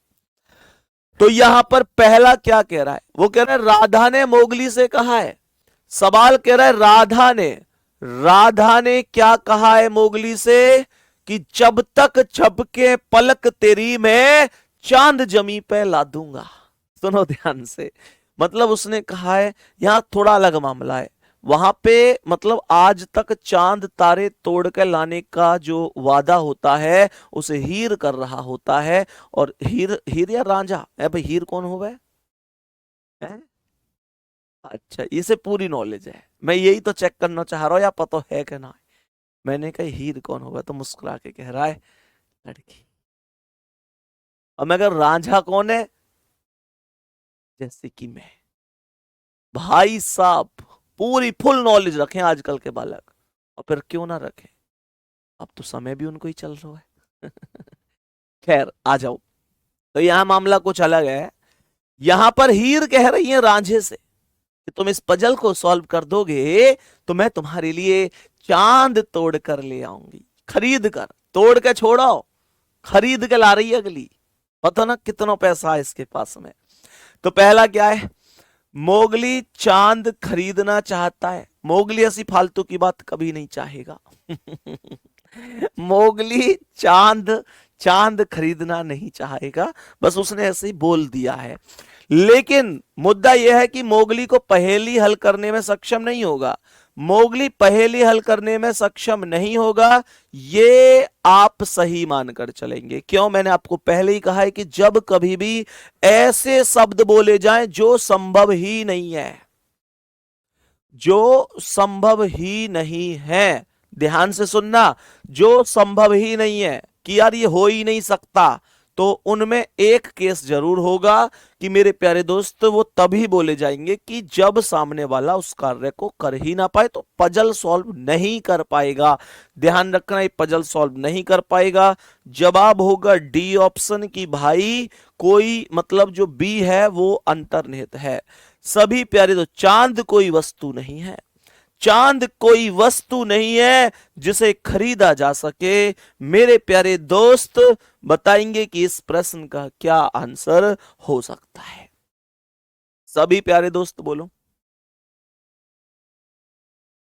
तो यहां पर पहला क्या कह रहा है? वो कह रहा है राधा ने मोगली से कहा है। सवाल कह रहा है राधा ने क्या कहा है मोगली से कि जब तक झपके पलक तेरी मैं चांद जमी पे ला दूंगा। सुनो ध्यान से, मतलब उसने कहा है, यहां थोड़ा अलग मामला है। वहां पे मतलब आज तक चांद तारे तोड़ कर लाने का जो वादा होता है उसे हीर कर रहा होता है। और हीर या रांझा है भाई? हीर कौन हो गए? अच्छा, इसे पूरी नॉलेज है। मैं यही तो चेक करना चाह रहा हूं, या पता है कि ना। मैंने कहा हीर कौन होगा, तो मुस्कुरा के कह रहा है लड़की। और मैं कहा रांझा कौन है? जैसे कि मैं। भाई साहब, पूरी फुल नॉलेज रखें आजकल के बालक। और फिर क्यों ना रखें, अब तो समय भी उनको ही चल रहा है। खैर, आ जाओ। तो यहां मामला कुछ अलग है। यहां पर हीर कह रही है रांझे से कि तुम इस पजल को सॉल्व कर दोगे तो मैं तुम्हारे लिए चांद तोड़ कर ले आऊंगी। खरीद कर, तोड़ के छोड़ो, खरीद के ला रही है अगली। पता ना कितना पैसा है इसके पास में। तो पहला क्या है? मोगली चांद खरीदना चाहता है। मोगली ऐसी फालतू की बात कभी नहीं चाहेगा। मोगली चांद चांद खरीदना नहीं चाहेगा, बस उसने ऐसे ही बोल दिया है। लेकिन मुद्दा यह है कि मोगली को पहेली हल करने में सक्षम नहीं होगा। मोगली पहेली हल करने में सक्षम नहीं होगा, ये आप सही मानकर चलेंगे। क्यों? मैंने आपको पहले ही कहा है कि जब कभी भी ऐसे शब्द बोले जाएं जो संभव ही नहीं है, जो संभव ही नहीं है, ध्यान से सुनना, जो संभव ही नहीं है कि यार ये हो ही नहीं सकता, तो उनमें एक केस जरूर होगा कि मेरे प्यारे दोस्त, वो तभी बोले जाएंगे कि जब सामने वाला उस कार्य को कर ही ना पाए, तो पजल सॉल्व नहीं कर पाएगा। ध्यान रखना, ये पजल सॉल्व नहीं कर पाएगा। जवाब होगा डी ऑप्शन की भाई, कोई मतलब जो बी है वो अंतर्निहित है। सभी प्यारे दोस्त, चांद कोई वस्तु नहीं है। चांद कोई वस्तु नहीं है जिसे खरीदा जा सके। मेरे प्यारे दोस्त बताएंगे कि इस प्रश्न का क्या आंसर हो सकता है। सभी प्यारे दोस्त बोलो,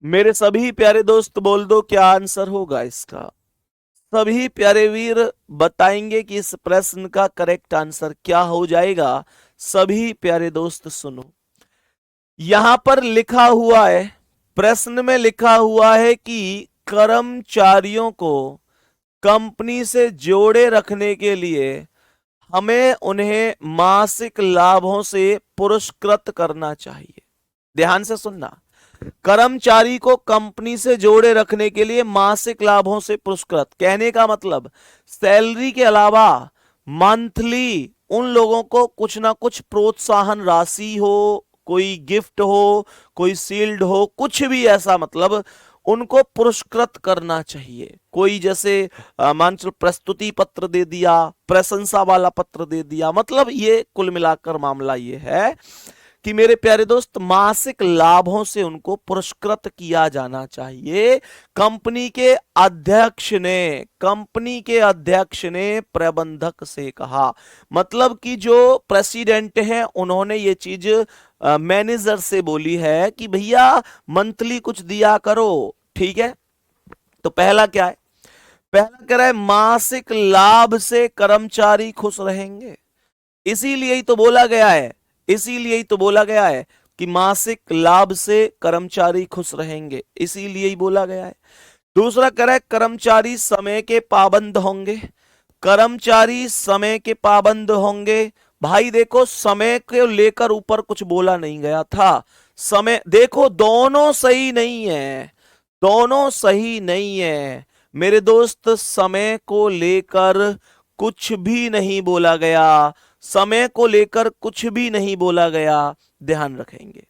मेरे सभी प्यारे दोस्त बोल दो क्या आंसर होगा इसका। सभी प्यारे वीर बताएंगे कि इस प्रश्न का करेक्ट आंसर क्या हो जाएगा। सभी प्यारे दोस्त सुनो, यहां पर लिखा हुआ है, प्रश्न में लिखा हुआ है कि कर्मचारियों को कंपनी से जोड़े रखने के लिए हमें उन्हें मासिक लाभों से पुरस्कृत करना चाहिए। ध्यान से सुनना, कर्मचारी को कंपनी से जोड़े रखने के लिए मासिक लाभों से पुरस्कृत, कहने का मतलब सैलरी के अलावा मंथली उन लोगों को कुछ ना कुछ प्रोत्साहन राशि हो, कोई गिफ्ट हो, कोई शील्ड हो, कुछ भी ऐसा, मतलब उनको पुरस्कृत करना चाहिए। कोई जैसे मान चलो प्रस्तुति पत्र दे दिया, प्रशंसा वाला पत्र दे दिया, मतलब ये कुल मिलाकर मामला ये है कि मेरे प्यारे दोस्त, मासिक लाभों से उनको पुरस्कृत किया जाना चाहिए। कंपनी के अध्यक्ष ने प्रबंधक से कहा, मतलब कि जो प्रेसिडेंट हैं उन्होंने ये चीज मैनेजर से बोली है कि भैया मंथली कुछ दिया करो। ठीक है, तो पहला क्या है? पहला कह रहा है मासिक लाभ से कर्मचारी खुश रहेंगे। इसीलिए ही तो बोला गया है, इसीलिए ही तो बोला गया है कि मासिक लाभ से कर्मचारी खुश रहेंगे, इसीलिए ही बोला गया है। दूसरा कह रहा है कर्मचारी समय के पाबंद होंगे। कर्मचारी समय के पाबंद होंगे। भाई देखो, समय को लेकर ऊपर कुछ बोला नहीं गया था। समय देखो, दोनों सही नहीं है, दोनों सही नहीं है मेरे दोस्त। समय को लेकर कुछ भी नहीं बोला गया, समय को लेकर कुछ भी नहीं बोला गया, ध्यान रखेंगे।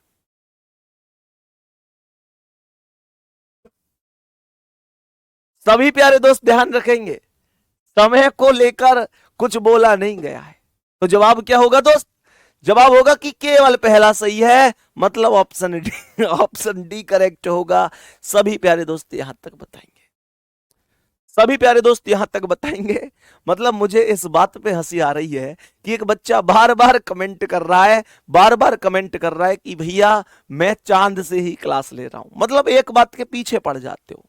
सभी प्यारे दोस्त ध्यान रखेंगे, समय को लेकर कुछ बोला नहीं गया है। तो जवाब क्या होगा दोस्त? जवाब होगा कि केवल पहला सही है, मतलब option D, option D correct होगा। सभी प्यारे दोस्त यहां तक बताएंगे, सभी प्यारे दोस्त यहां तक बताएंगे। मतलब मुझे इस बात पे हंसी आ रही है कि एक बच्चा बार बार कमेंट कर रहा है, बार बार कमेंट कर रहा है कि भैया मैं चांद से ही क्लास ले रहा हूं। मतलब एक बात के पीछे पड़ जाते हो।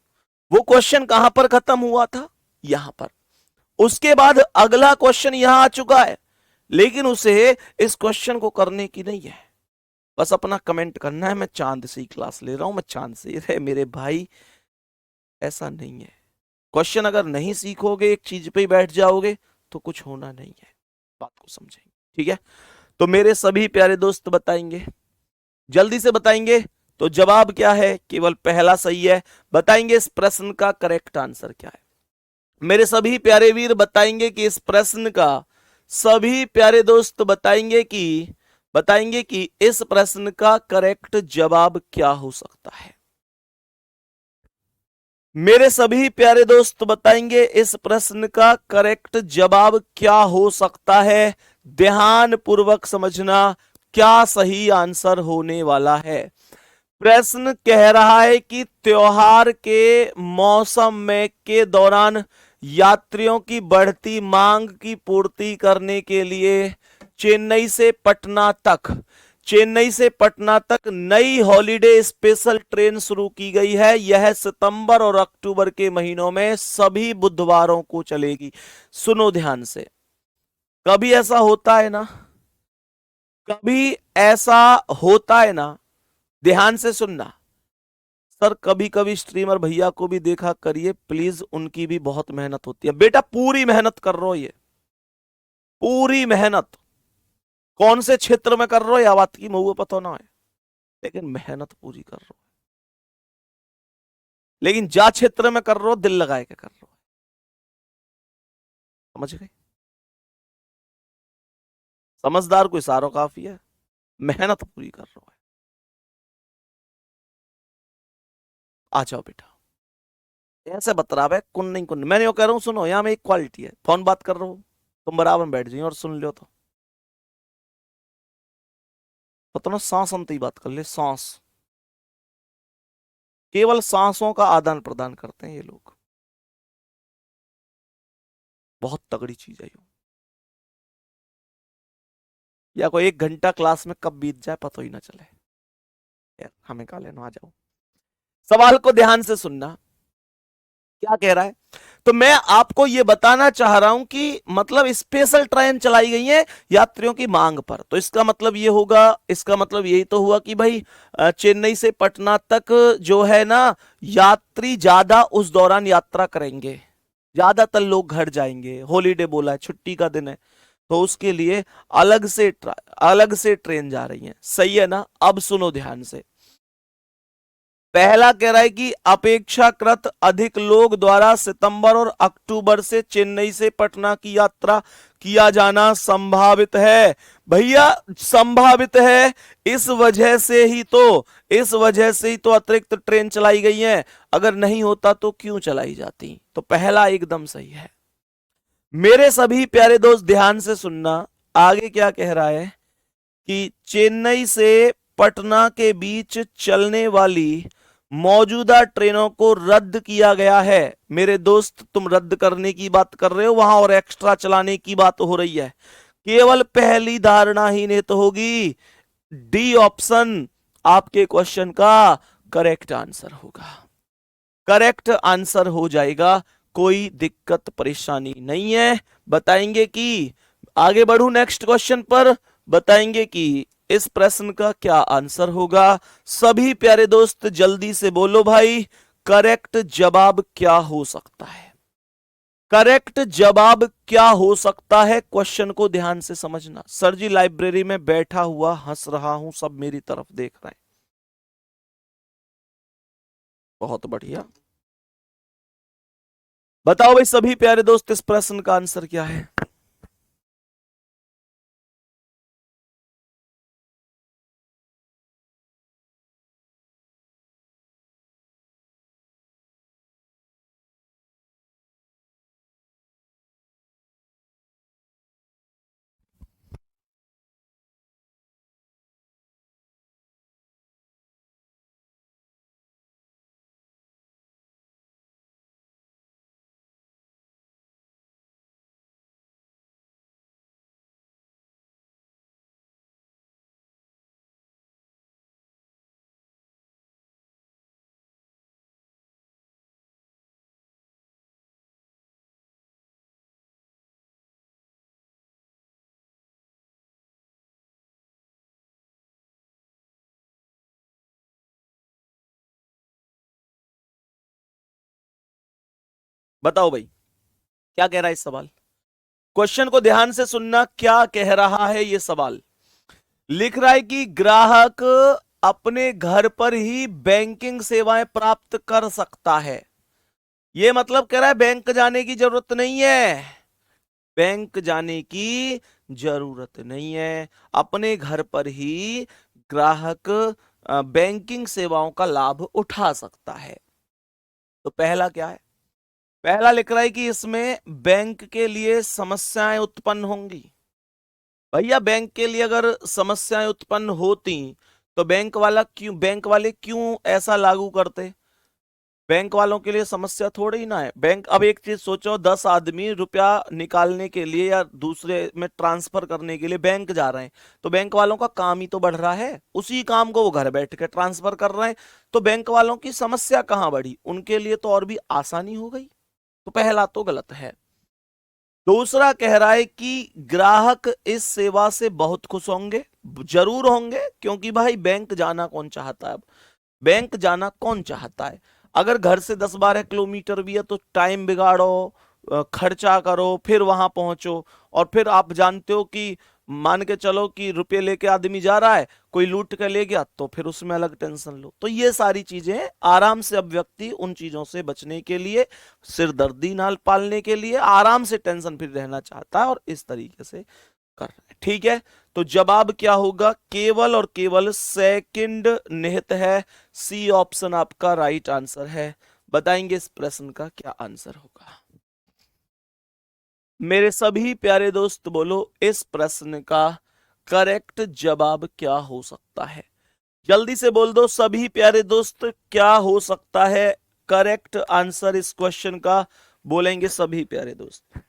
वो क्वेश्चन कहां पर खत्म हुआ था? यहां पर। उसके बाद अगला क्वेश्चन यहां आ चुका है, लेकिन उसे इस क्वेश्चन को करने की नहीं है, बस अपना कमेंट करना है मैं चांद से ही क्लास ले रहा हूं, मैं चांद से ही। रहे मेरे भाई, ऐसा नहीं है। क्वेश्चन अगर नहीं सीखोगे, एक चीज पे ही बैठ जाओगे, तो कुछ होना नहीं है। बात को समझेंगे, ठीक है? तो मेरे सभी प्यारे दोस्त बताएंगे, जल्दी से बताएंगे। तो जवाब क्या है? केवल पहला सही है। बताएंगे इस प्रश्न का करेक्ट आंसर क्या है। मेरे सभी प्यारे वीर बताएंगे कि इस प्रश्न का, सभी प्यारे दोस्त बताएंगे कि इस प्रश्न का करेक्ट जवाब क्या हो सकता है। मेरे सभी प्यारे दोस्त बताएंगे इस प्रश्न का करेक्ट जवाब क्या हो सकता है। ध्यान पूर्वक समझना, क्या सही आंसर होने वाला है। प्रश्न कह रहा है कि त्योहार के मौसम में के दौरान यात्रियों की बढ़ती मांग की पूर्ति करने के लिए चेन्नई से पटना तक नई हॉलिडे स्पेशल ट्रेन शुरू की गई है। यह सितंबर और अक्टूबर के महीनों में सभी बुधवारों को चलेगी। सुनो ध्यान से, कभी ऐसा होता है ना, कभी ऐसा होता है ना, ध्यान से सुनना। सर कभी कभी स्ट्रीमर भैया को भी देखा करिए प्लीज, उनकी भी बहुत मेहनत होती है। बेटा पूरी मेहनत कर रहा हो, ये पूरी मेहनत कौन से क्षेत्र में कर रहे हो या बात की महुआ पता ना है, लेकिन मेहनत पूरी कर रहे हो। लेकिन जा क्षेत्र में कर रहे हो, दिल लगाए के कर रहे हो। समझ गए? समझदार को इशारों काफी है, मेहनत पूरी कर रहे हो। आ जाओ बेटा, ऐसे बतरा है कुन नहीं कुन। मैं कह रहा हूं, सुनो यहां में एक क्वालिटी है, फोन बात कर रहा हूं, तुम बराबर में बैठ जाइए और सुन लो। तो ना सांस अंत ही बात कर ले, सांस, केवल सांसों का आदान प्रदान करते हैं ये लोग। बहुत तगड़ी चीज है ये। या कोई एक घंटा क्लास में कब बीत जाए पता ही ना चले। यार हमें कहा लेना, आ जाओ। सवाल को ध्यान से सुनना, क्या कह रहा है। तो मैं आपको यह बताना चाह रहा हूं कि मतलब स्पेशल ट्रेन चलाई गई है यात्रियों की मांग पर। तो इसका मतलब ये होगा, इसका मतलब यही तो हुआ कि भाई चेन्नई से पटना तक जो है ना, यात्री ज्यादा उस दौरान यात्रा करेंगे, ज्यादातर लोग घर जाएंगे। हॉलीडे बोला है, छुट्टी का दिन है, तो उसके लिए अलग से ट्रेन जा रही है। सही है ना? अब सुनो ध्यान से। पहला कह रहा है कि अपेक्षाकृत अधिक लोग द्वारा सितंबर और अक्टूबर से चेन्नई से पटना की यात्रा किया जाना संभावित है। भैया संभावित है, इस वजह से ही तो अतिरिक्त ट्रेन चलाई गई है। अगर नहीं होता तो क्यों चलाई जाती? तो पहला एकदम सही है। मेरे सभी प्यारे दोस्त ध्यान से सुनना, आगे क्या कह रहा है कि चेन्नई से पटना के बीच चलने वाली मौजूदा ट्रेनों को रद्द किया गया है। मेरे दोस्त तुम रद्द करने की बात कर रहे हो वहां, और एक्स्ट्रा चलाने की बात हो रही है। केवल पहली धारणा ही निहित होगी। डी ऑप्शन आपके क्वेश्चन का करेक्ट आंसर होगा, करेक्ट आंसर हो जाएगा, कोई दिक्कत परेशानी नहीं है। बताएंगे कि आगे बढ़ू नेक्स्ट क्वेश्चन पर, बताएंगे कि इस प्रश्न का क्या आंसर होगा। सभी प्यारे दोस्त जल्दी से बोलो भाई, करेक्ट जवाब क्या हो सकता है? करेक्ट जवाब क्या हो सकता है? क्वेश्चन को ध्यान से समझना। सर जी लाइब्रेरी में बैठा हुआ हंस रहा हूं, सब मेरी तरफ देख रहे हैं। बहुत बढ़िया। बताओ भाई सभी प्यारे दोस्त, इस प्रश्न का आंसर क्या है? बताओ भाई क्या कह रहा है इस सवाल? क्वेश्चन को ध्यान से सुनना, क्या कह रहा है ये सवाल। लिख रहा है कि ग्राहक अपने घर पर ही बैंकिंग सेवाएं प्राप्त कर सकता है। ये मतलब कह रहा है बैंक जाने की जरूरत नहीं है। बैंक जाने की जरूरत नहीं है, अपने घर पर ही ग्राहक बैंकिंग सेवाओं का लाभ उठा सकता है। तो पहला क्या है? पहला लिख रहा है कि इसमें बैंक के लिए समस्याएं उत्पन्न होंगी। भैया बैंक के लिए अगर समस्याएं उत्पन्न होती तो बैंक वाले क्यों ऐसा लागू करते? बैंक वालों के लिए समस्या थोड़ी ही ना है। बैंक, अब एक चीज सोचो, 10 आदमी रुपया निकालने के लिए या दूसरे में ट्रांसफर करने के लिए बैंक जा रहे हैं, तो बैंक वालों का काम ही तो बढ़ रहा है। उसी काम को वो घर बैठ के ट्रांसफर कर रहे हैं, तो बैंक वालों की समस्या कहाँ बढ़ी? उनके लिए तो और भी आसानी हो गई। तो पहला तो गलत है। दूसरा कह रहा है कि ग्राहक इस सेवा से बहुत खुश होंगे। जरूर होंगे, क्योंकि भाई बैंक जाना कौन चाहता है? अब बैंक जाना कौन चाहता है? अगर घर से 10-12 किलोमीटर भी है तो टाइम बिगाड़ो, खर्चा करो, फिर वहां पहुंचो, और फिर आप जानते हो कि मान के चलो कि रुपये लेके आदमी जा रहा है, कोई लूट के ले गया, तो फिर उसमें अलग टेंशन लो। तो ये सारी चीजें आराम से, अब व्यक्ति उन चीजों से बचने के लिए, सिरदर्दी ना पालने के लिए आराम से टेंशन फ्री रहना चाहता है, और इस तरीके से कर रहा है। ठीक है, तो जवाब क्या होगा? केवल और केवल सेकंड निहित है। सी ऑप्शन आपका राइट आंसर है। बताएंगे इस प्रश्न का क्या आंसर होगा? मेरे सभी प्यारे दोस्त बोलो, इस प्रश्न का करेक्ट जवाब क्या हो सकता है? जल्दी से बोल दो सभी प्यारे दोस्त, क्या हो सकता है करेक्ट आंसर इस क्वेश्चन का? बोलेंगे सभी प्यारे दोस्त।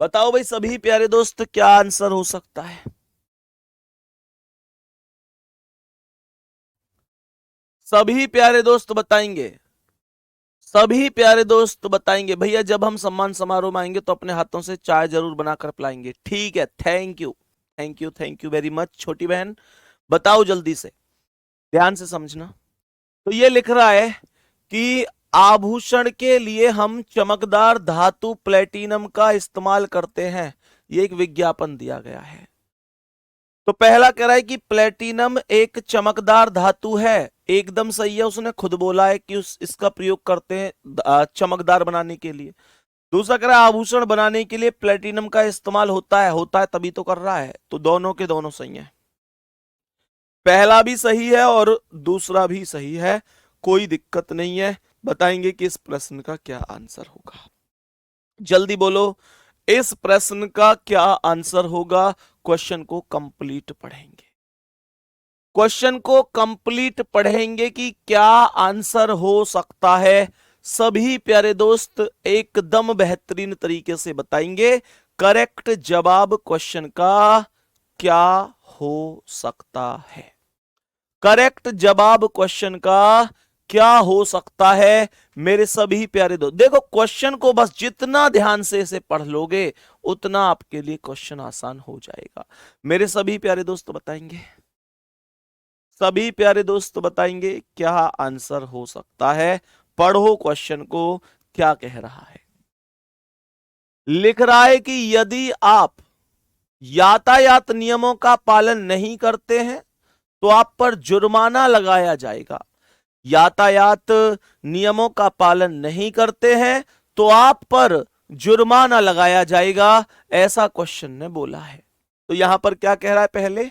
बताओ भाई सभी प्यारे दोस्त, क्या आंसर हो सकता है? सभी प्यारे दोस्त बताएंगे। सभी प्यारे दोस्त बताएंगे। भैया जब हम सम्मान समारोह में आएंगे तो अपने हाथों से चाय जरूर बनाकर पिलाएंगे। ठीक है, thank you, thank you, thank you very much. छोटी बहन बताओ जल्दी से, ध्यान से समझना। तो ये लिख रहा है कि आभूषण के लिए हम चमकदार धातु प्लेटिनम का इस्तेमाल करते हैं। ये एक विज्ञापन दिया गया है। तो पहला कह रहा है कि प्लेटिनम एक चमकदार धातु है। एकदम सही है, उसने खुद बोला है कि इसका प्रयोग करते हैं चमकदार बनाने के लिए। दूसरा कह रहा है आभूषण बनाने के लिए प्लेटिनम का इस्तेमाल होता है तभी तो कर रहा है। तो दोनों के दोनों सही है। पहला भी सही है और दूसरा भी सही है, कोई दिक्कत नहीं है। बताएंगे कि इस प्रश्न का क्या आंसर होगा? जल्दी बोलो, इस प्रश्न का क्या आंसर होगा? क्वेश्चन को कंप्लीट पढ़ेंगे। क्वेश्चन को कंप्लीट पढ़ेंगे कि क्या आंसर हो सकता है। सभी प्यारे दोस्त एकदम बेहतरीन तरीके से बताएंगे करेक्ट जवाब क्वेश्चन का क्या हो सकता है। करेक्ट जवाब क्वेश्चन का क्या हो सकता है मेरे सभी प्यारे दोस्त? देखो क्वेश्चन को बस जितना ध्यान से इसे पढ़ लोगे उतना आपके लिए क्वेश्चन आसान हो जाएगा। मेरे सभी प्यारे दोस्त बताएंगे, सभी प्यारे दोस्त बताएंगे क्या आंसर हो सकता है? पढ़ो क्वेश्चन को, क्या कह रहा है। लिख रहा है कि यदि आप यातायात नियमों का पालन नहीं करते हैं तो आप पर जुर्माना लगाया जाएगा। यातायात नियमों का पालन नहीं करते हैं तो आप पर जुर्माना लगाया जाएगा, ऐसा क्वेश्चन ने बोला है। तो यहां पर क्या कह रहा है? पहले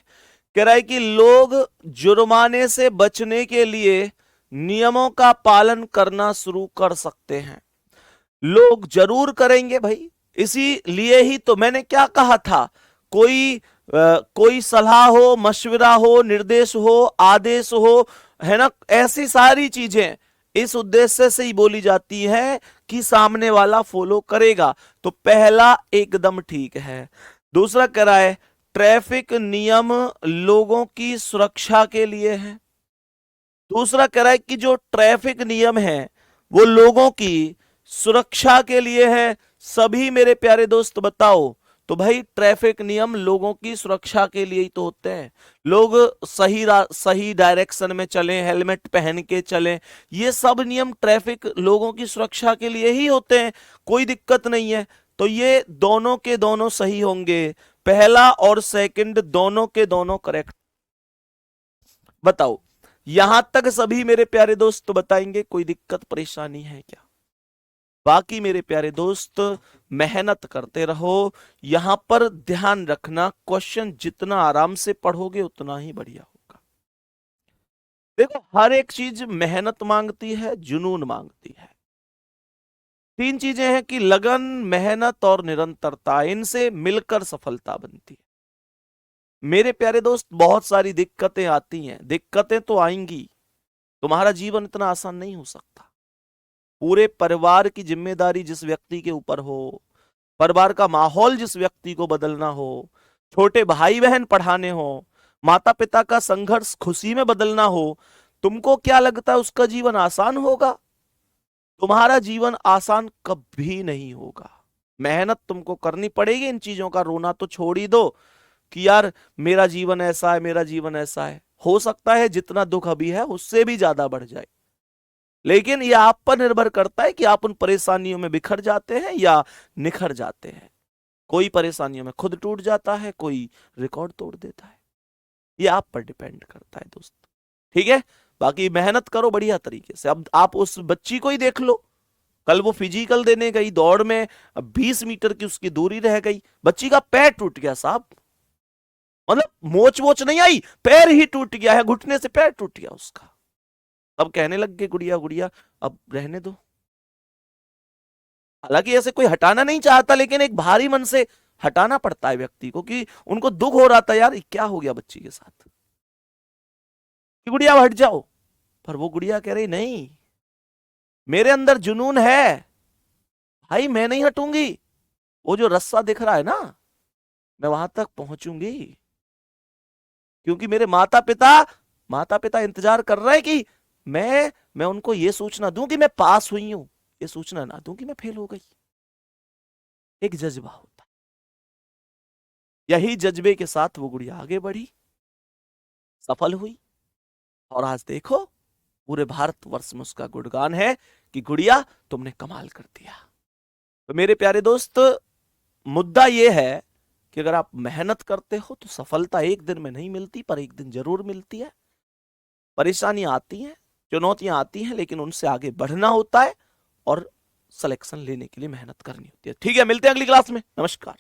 कह रहा है कि लोग जुर्माने से बचने के लिए नियमों का पालन करना शुरू कर सकते हैं। लोग जरूर करेंगे भाई, इसीलिए ही तो मैंने क्या कहा था, कोई सलाह हो, मशवरा हो, निर्देश हो, आदेश हो, है ना, ऐसी सारी चीजें इस उद्देश्य से ही बोली जाती है कि सामने वाला फॉलो करेगा। तो पहला एकदम ठीक है। दूसरा कह रहा है ट्रैफिक नियम लोगों की सुरक्षा के लिए है। दूसरा कह रहा है कि जो ट्रैफिक नियम है वो लोगों की सुरक्षा के लिए है। सभी मेरे प्यारे दोस्त बताओ, तो भाई ट्रैफिक नियम लोगों की सुरक्षा के लिए ही तो होते हैं। लोग सही डायरेक्शन में चलें, हेलमेट पहन के चलें, ये सब नियम ट्रैफिक लोगों की सुरक्षा के लिए ही होते हैं, कोई दिक्कत नहीं है। तो ये दोनों के दोनों सही होंगे, पहला और सेकंड दोनों के दोनों करेक्ट। बताओ यहां तक सभी मेरे प्यारे दोस्त बताएंगे कोई दिक्कत परेशानी है क्या? बाकी मेरे प्यारे दोस्त मेहनत करते रहो। यहां पर ध्यान रखना, क्वेश्चन जितना आराम से पढ़ोगे उतना ही बढ़िया होगा। देखो हर एक चीज मेहनत मांगती है, जुनून मांगती है। तीन चीजें हैं कि लगन, मेहनत और निरंतरता, इनसे मिलकर सफलता बनती है। मेरे प्यारे दोस्त बहुत सारी दिक्कतें आती हैं, दिक्कतें तो आएंगी, तुम्हारा जीवन इतना आसान नहीं हो सकता। पूरे परिवार की जिम्मेदारी जिस व्यक्ति के ऊपर हो, परिवार का माहौल जिस व्यक्ति को बदलना हो, छोटे भाई बहन पढ़ाने हो, माता पिता का संघर्ष खुशी में बदलना हो, तुमको क्या लगता है उसका जीवन आसान होगा? तुम्हारा जीवन आसान कभी नहीं होगा। मेहनत तुमको करनी पड़ेगी इन चीजों का। रोना तो छोड़ ही दो कि यार मेरा जीवन ऐसा है, मेरा जीवन ऐसा है। हो सकता है जितना दुख अभी है उससे भी ज्यादा बढ़ जाए, लेकिन यह आप पर निर्भर करता है कि आप उन परेशानियों में बिखर जाते हैं या निखर जाते हैं। कोई परेशानियों में खुद टूट जाता है, कोई रिकॉर्ड तोड़ देता है। यह आप पर डिपेंड करता है दोस्त, ठीक है। बाकी मेहनत करो बढ़िया तरीके से। अब आप उस बच्ची को ही देख लो, कल वो फिजिकल देने गई, दौड़ में 20 मीटर की उसकी दूरी रह गई, बच्ची का पैर टूट गया साहब। मतलब मोच वोच नहीं आई, पैर ही टूट गया है, घुटने से पैर टूट गया उसका। अब कहने लग गए गुड़िया गुड़िया अब रहने दो। हालांकि ऐसे कोई हटाना नहीं चाहता, लेकिन एक भारी मन से हटाना पड़ता है व्यक्ति को, कि उनको दुख हो रहा था यार क्या हो गया बच्ची के साथ, कि गुड़िया हट जाओ। पर वो गुड़िया कह रही नहीं, मेरे अंदर जुनून है भाई, मैं नहीं हटूंगी। वो जो रस्सा दिख रहा है ना, मैं वहां तक पहुंचूंगी, क्योंकि मेरे माता पिता इंतजार कर रहे हैं कि मैं उनको ये सूचना दूं कि मैं पास हुई हूं, ये सूचना ना दूं कि मैं फेल हो गई। एक जज्बा होता है, यही जज्बे के साथ वो गुड़िया आगे बढ़ी, सफल हुई, और आज देखो पूरे भारतवर्ष में उसका गुणगान है कि गुड़िया तुमने कमाल कर दिया। तो मेरे प्यारे दोस्त मुद्दा यह है कि अगर आप मेहनत करते हो तो सफलता एक दिन में नहीं मिलती, पर एक दिन जरूर मिलती है। परेशानियां आती हैं, चुनौतियां आती हैं, लेकिन उनसे आगे बढ़ना होता है और सिलेक्शन लेने के लिए मेहनत करनी होती है। ठीक है, मिलते हैं अगली क्लास में। नमस्कार।